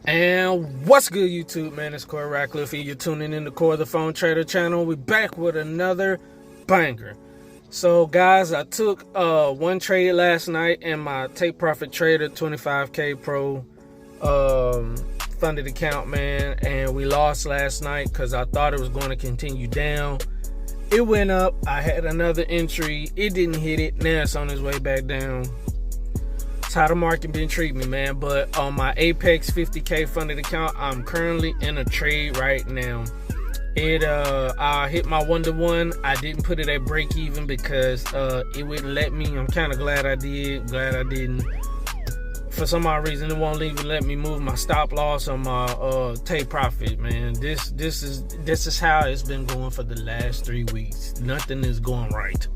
And what's good, YouTube, man? It's Corey Ratcliffe, and you're tuning in to Core the Phone Trader channel. We're back with another banger. So, guys, I took one trade last night in my Take Profit Trader 25K Pro funded account, man. And we lost last night because I thought it was going to continue down. It went up. I had another entry. It didn't hit it. Now it's on its way back down. That's how the market been treating me, man. But on my Apex 50K funded account, I'm currently in a trade right now. I hit my 1-to-1. I didn't put it at break even because it wouldn't let me. I'm kind of glad I did. Glad I didn't. For some odd reason, it won't even let me move my stop loss on my take profit, man. This is how it's been going for the last 3 weeks. Nothing is going right.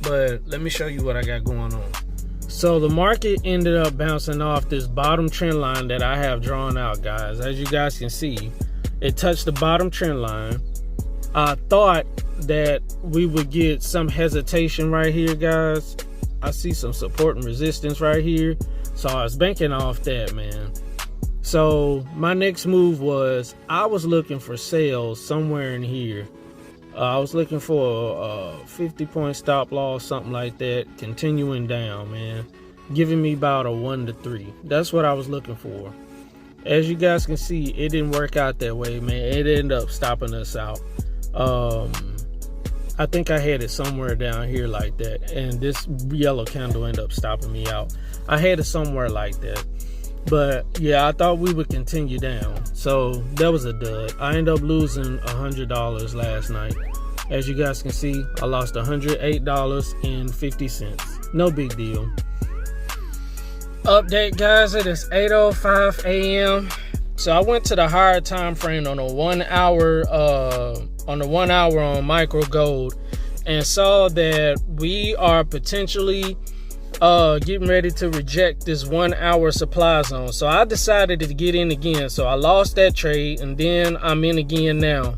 But let me show you what I got going on. So the market ended up bouncing off this bottom trend line that I have drawn out, guys. As you guys can see, it touched the bottom trend line. I thought that we would get some hesitation right here, guys. I see some support and resistance right here. So I was banking off that, man. So my next move was, I was looking for sales somewhere in here. I was looking for a 50-point stop loss, something like that, continuing down, man. Giving me about a 1 to 3. That's what I was looking for. As you guys can see, it didn't work out that way, man. It ended up stopping us out. I think I had it somewhere down here like that, and this yellow candle ended up stopping me out. I had it somewhere like that. But yeah, I thought we would continue down. So that was a dud. I ended up losing $100 last night. As you guys can see, I lost $108.50. No big deal. Update, guys, it is 8:05 a.m. So I went to the higher time frame on the 1 hour on micro gold and saw that we are potentially getting ready to reject this 1 hour supply zone. So I decided to get in again. So I lost that trade, and then I'm in again now.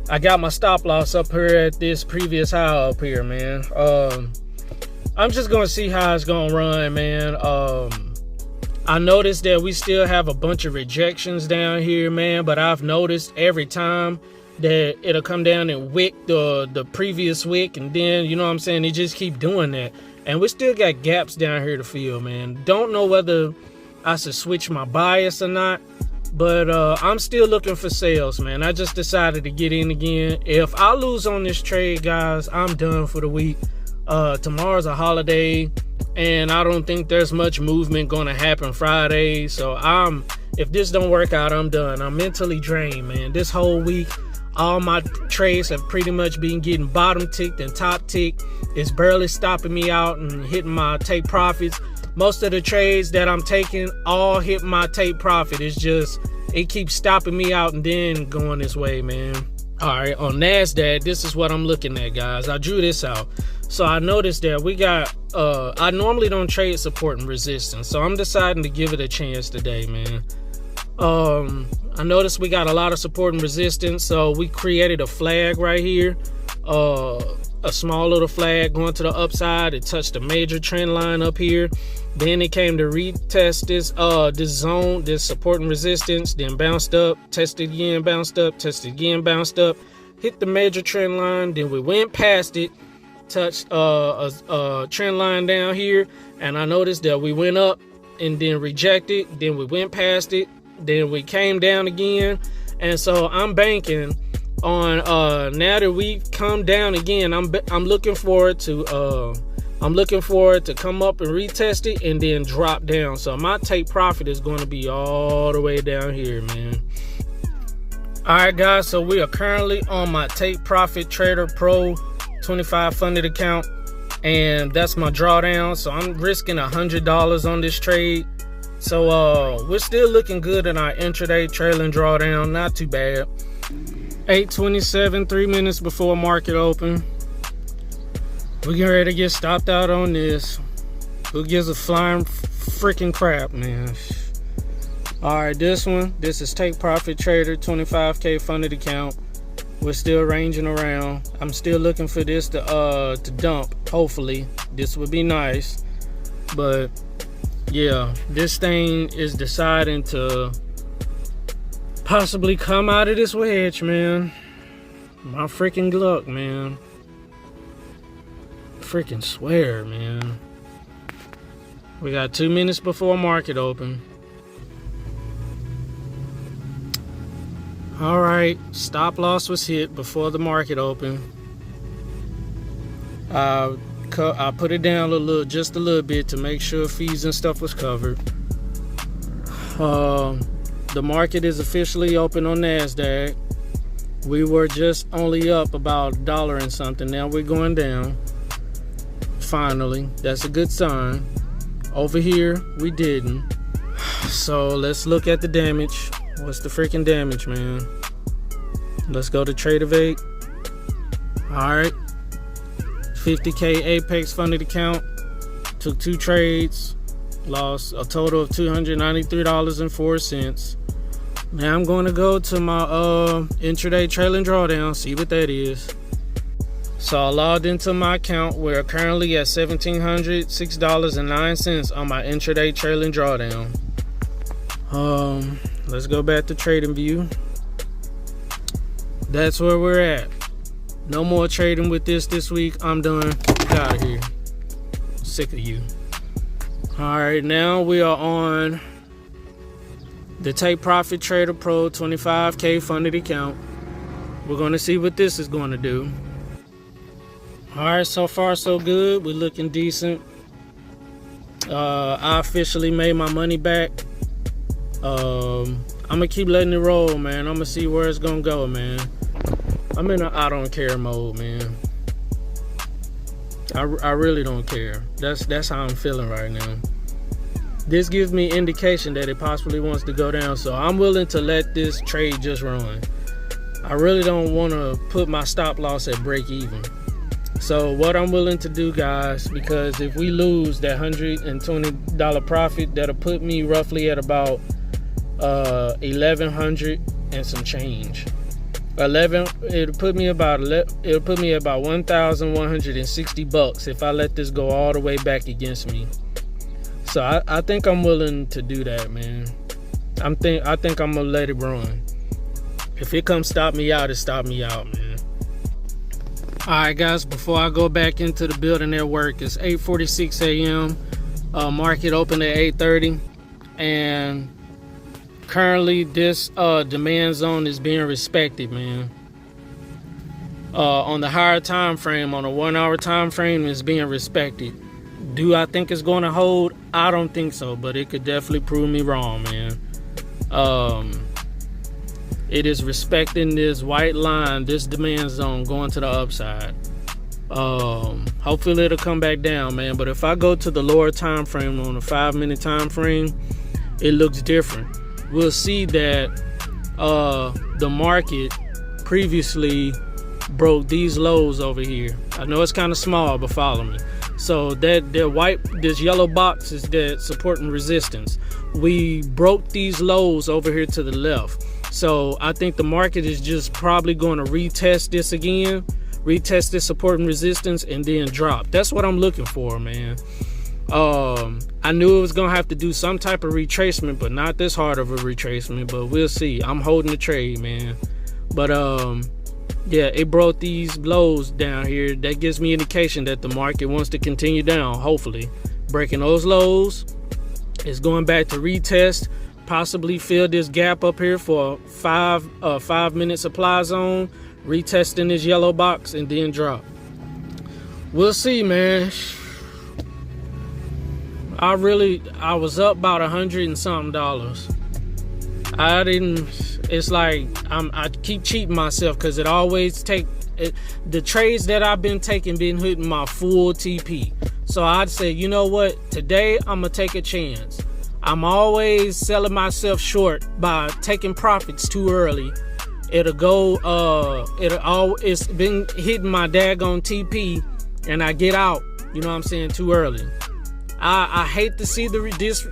I got my stop loss up here at this previous high up here, man. I'm just gonna see how it's gonna run, man. I noticed that we still have a bunch of rejections down here, man, but I've noticed every time that it'll come down and wick the previous wick, and then, you know what I'm saying, they just keep doing that. And we still got gaps down here to fill, man. Don't know whether I should switch my bias or not, but I'm still looking for sales, man. I just decided to get in again. If I lose on this trade, guys, I'm done for the week. Tomorrow's a holiday, and I don't think there's much movement gonna happen Friday. So if this don't work out, I'm done. I'm mentally drained, man. This whole week, all my trades have pretty much been getting bottom ticked and top ticked. It's barely stopping me out and hitting my take profits. Most of the trades that I'm taking all hit my take profit. It's just, it keeps stopping me out and then going this way, man. All right, on NASDAQ, this is what I'm looking at, guys. I drew this out. So I noticed that we got, I normally don't trade support and resistance. So I'm deciding to give it a chance today, man. I noticed we got a lot of support and resistance. So we created a flag right here. A small little flag going to the upside. It touched a major trend line up here. Then it came to retest this zone, this support and resistance, then bounced up, tested again, bounced up, tested again, bounced up, hit the major trend line. Then we went past it, touched a trend line down here, and I noticed that we went up and then rejected. Then we went past it, then we came down again. And so I'm banking on now that we've come down again, I'm looking forward to come up and retest it and then drop down. So my take profit is going to be all the way down here, man. All right, guys, so we are currently on my Take Profit Trader Pro 25 funded account, and that's my drawdown. So I'm risking $100 on this trade. So we're still looking good in our intraday trailing drawdown. Not too bad. 8:27, 3 minutes before market open. We getting ready to get stopped out on this. Who gives a flying freaking crap, man? All right, this is Take Profit Trader 25K funded account. We're still ranging around. I'm still looking for this to dump. Hopefully, this would be nice, but yeah, this thing is deciding to possibly come out of this wedge, man. My freaking luck, man. Freaking swear, man. We got 2 minutes before market open. All right, stop loss was hit before the market open. I put it down just a little bit to make sure fees and stuff was covered. The market is officially open on NASDAQ. We were just only up about $1 and something. Now we're going down. Finally, that's a good sign. Over here, we didn't. So let's look at the damage. What's the freaking damage, man? Let's go to Trade of 8. All right. 50K Apex funded account. Took 2 trades. Lost a total of $293.04. Now I'm going to go to my intraday trailing drawdown, see what that is. So I logged into my account. We're currently at $1,706.09 on my intraday trailing drawdown. Let's go back to trading view. That's where we're at. No more trading with this week. I'm done. Get out of here. Sick of you. All right, now we are on the Take Profit Trader Pro 25K funded account. We're going to see what this is going to do. All right, so far so good. We're looking decent. I officially made my money back. I'm gonna keep letting it roll, man. I'm gonna see where it's gonna go, man. I'm in an I don't care mode, man. I really don't care. That's how I'm feeling right now. This gives me indication that it possibly wants to go down, so I'm willing to let this trade just run. I really don't want to put my stop loss at break even. So what I'm willing to do, guys, because if we lose that $120 profit, that'll put me roughly at about 1,100 and some change. It'll put me about 1,160 bucks if I let this go all the way back against me. So I think I'm willing to do that, man. I think I'm gonna let it run. If it comes stop me out, it stop me out, man. Alright guys, before I go back into the building at work, it's 8:46 a.m. Market open at 8:30, and currently this demand zone is being respected, man. On the higher time frame, on a 1 hour time frame, is being respected. Do I think it's going to hold? I don't think so, but it could definitely prove me wrong, man. It is respecting this white line, this demand zone going to the upside. Hopefully it'll come back down, man. But if I go to the lower time frame, on a 5-minute time frame, it looks different. We'll see that the market previously broke these lows over here. I know it's kind of small, but follow me. So this yellow box is that support and resistance. We broke these lows over here to the left. So I think the market is just probably going to retest this again, retest this support and resistance, and then drop. That's what I'm looking for, man. I knew it was going to have to do some type of retracement, but not this hard of a retracement, but we'll see. I'm holding the trade, man. But yeah, it broke these lows down here. That gives me indication that the market wants to continue down, hopefully. Breaking those lows. It's going back to retest, possibly fill this gap up here for a 5-minute supply zone, retesting this yellow box, and then drop. We'll see, man. I was up about $100 and something. It's like I keep cheating myself because it always the trades that I've been taking been hitting my full TP. So I'd say, you know what, today I'm gonna take a chance. I'm always selling myself short by taking profits too early. It's been hitting my daggone TP and I get out, you know what I'm saying, too early. I hate to see this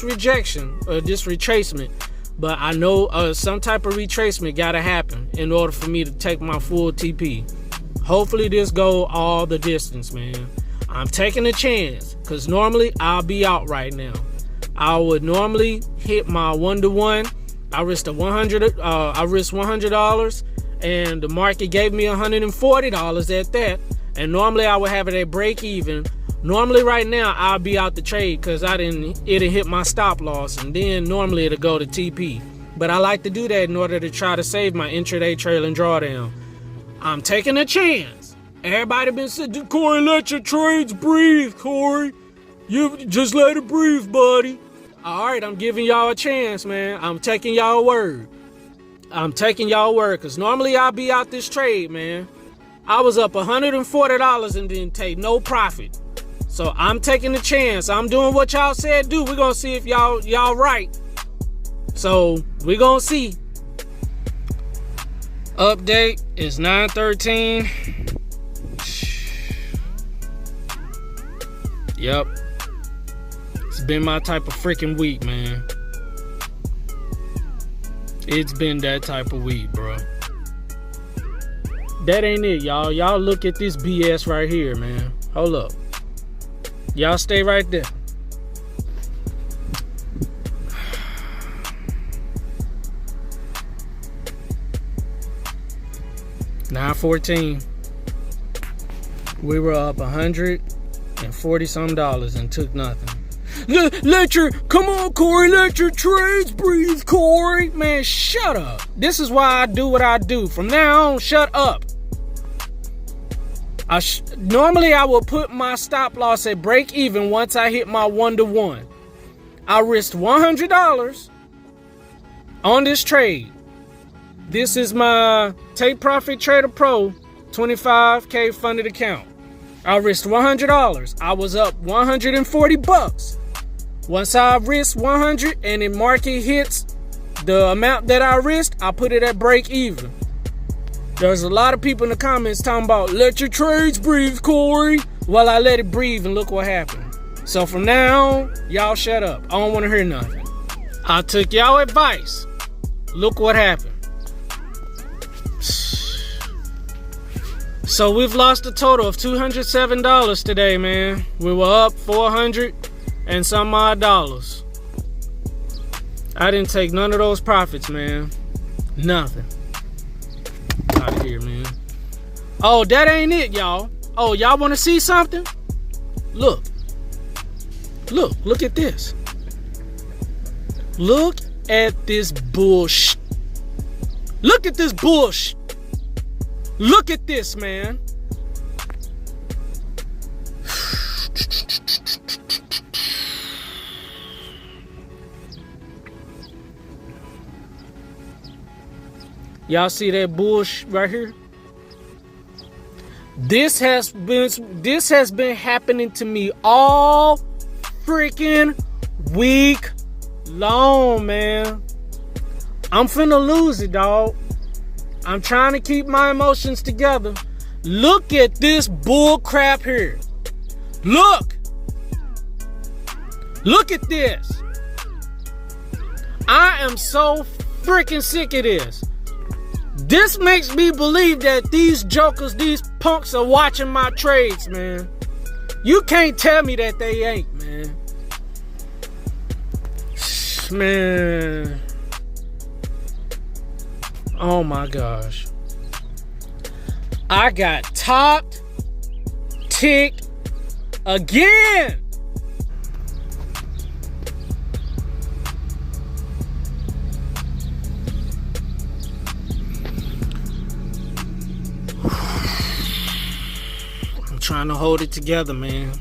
rejection or this retracement, but I know some type of retracement gotta happen in order for me to take my full TP. Hopefully this go all the distance, man. I'm taking a chance. because normally I'll be out right now. I would normally hit my 1-to-1. I risked $100, and the market gave me $140 at that. And normally I would have it at break even. Normally right now I'll be out the trade because it'll hit my stop loss, and then normally it'll go to TP. But I like to do that in order to try to save my intraday trailing drawdown. I'm taking a chance. Everybody been saying, Corey, let your trades breathe, Corey. You just let it breathe, buddy. All right, I'm giving y'all a chance, man. I'm taking y'all word. Because normally I'll be out this trade, man. I was up $140 and didn't take no profit. So I'm taking a chance. I'm doing what y'all said do. We're going to see if y'all right. So we're going to see. Update is 9/13. Yep. It's been my type of freaking week, man. It's been that type of week, bro. That ain't it, y'all. Y'all look at this BS right here, man. Hold up. Y'all stay right there. $9.14. We were up $140 some and took nothing. Come on, Corey, let your trades breathe, Corey. Man, shut up. This is why I do what I do. From now on, shut up. Normally I will put my stop loss at break even once I hit my 1-to-1. I risked $100 on this trade. This is my Take Profit Trader Pro 25K funded account. I risked $100. I was up $140. Once I risk 100 and the market hits the amount that I risked, I put it at break even. There's a lot of people in the comments talking about, let your trades breathe, Corey. Well, I let it breathe and look what happened. So from now on, y'all shut up. I don't want to hear nothing. I took y'all advice. Look what happened. So we've lost a total of $207 today, man. We were up 400 and some odd dollars. I didn't take none of those profits, man. Nothing. Out of here, man. Oh, that ain't it, y'all. Oh, y'all want to see something? Look at this. Look at this bullshit. Look at this bullshit. Look at this, man. Y'all see that bullshit right here? This has been happening to me all freaking week long, man. I'm finna lose it, dog. I'm trying to keep my emotions together. Look at this bull crap here. Look at this. I am so freaking sick of this. This makes me believe that these jokers, these punks are watching my trades, man. You can't tell me that they ain't, man. Man. Oh my gosh. I got topped, ticked again. I'm trying to hold it together, man.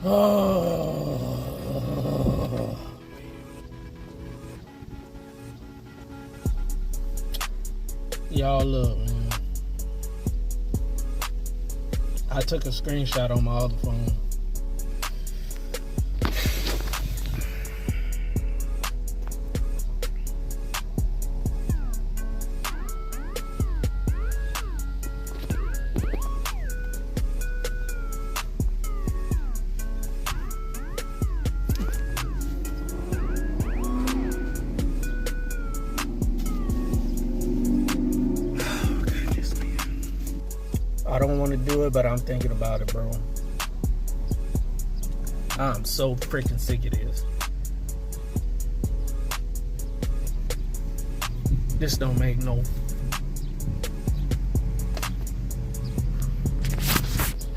Oh. Y'all look, man. I took a screenshot on my other phone. I don't want to do it, but I'm thinking about it, bro. I'm so freaking sick of this. This don't make no.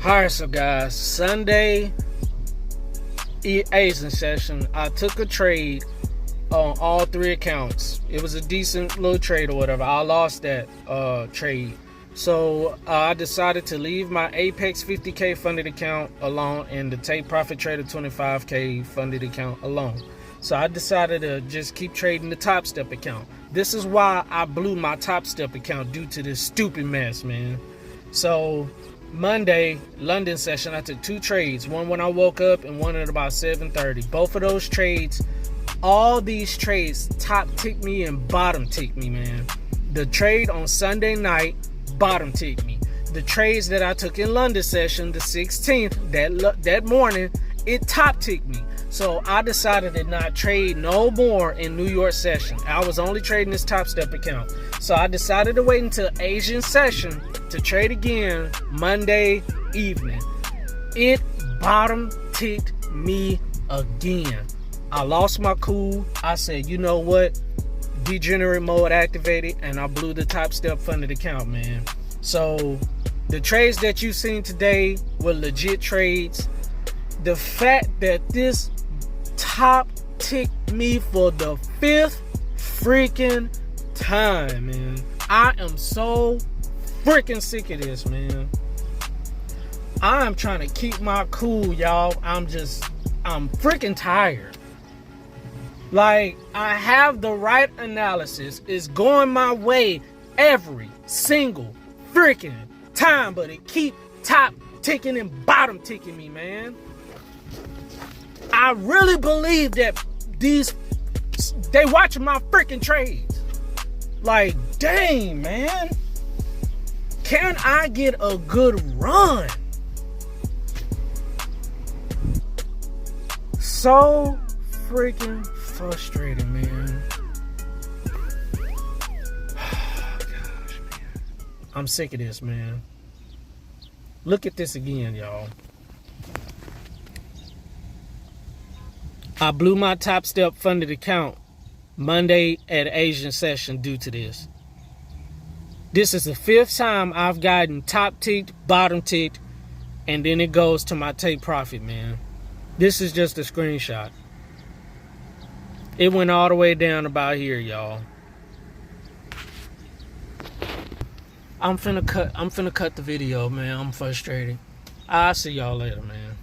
Alright, so guys, Sunday Asian session, I took a trade on all 3 accounts. It was a decent little trade or whatever. I lost that trade. So I decided to leave my Apex 50K funded account alone and the Take Profit Trader 25K funded account alone. So I decided to just keep trading the Top Step account. This is why I blew my Top Step account, due to this stupid mess, man. So Monday, London session, I took 2 trades. One when I woke up and one at about 7:30. Both of those trades, all these trades top ticked me and bottom ticked me, man. The trade on Sunday night bottom ticked me. The trades that I took in London session, the 16th, that morning, it top ticked me. So I decided to not trade no more in New York session. I was only trading this Top Step account. So I decided to wait until Asian session to trade again Monday evening. It bottom ticked me again. I lost my cool. I said, you know what? Degenerate mode activated, and I blew the Top Step funded account, man. So the trades that you've seen today were legit trades. The fact that this top ticked me for the 5th freaking time, man. I am so freaking sick of this, man. I am trying to keep my cool, y'all. I'm freaking tired. Like, I have the right analysis. It's going my way every single freaking time, but it keep top ticking and bottom ticking me, man. I really believe that they watching my freaking trades. Like, dang, man. Can I get a good run? So freaking frustrating, man. Oh, gosh, man. I'm sick of this, man. Look at this again, y'all. I blew my Top Step funded account Monday at Asian session due to this. This is the 5th time I've gotten top ticked, bottom ticked, and then it goes to my take profit, man. This is just a screenshot. It went all the way down about here, y'all. I'm finna cut the video, man. I'm frustrated. I'll see y'all later, man.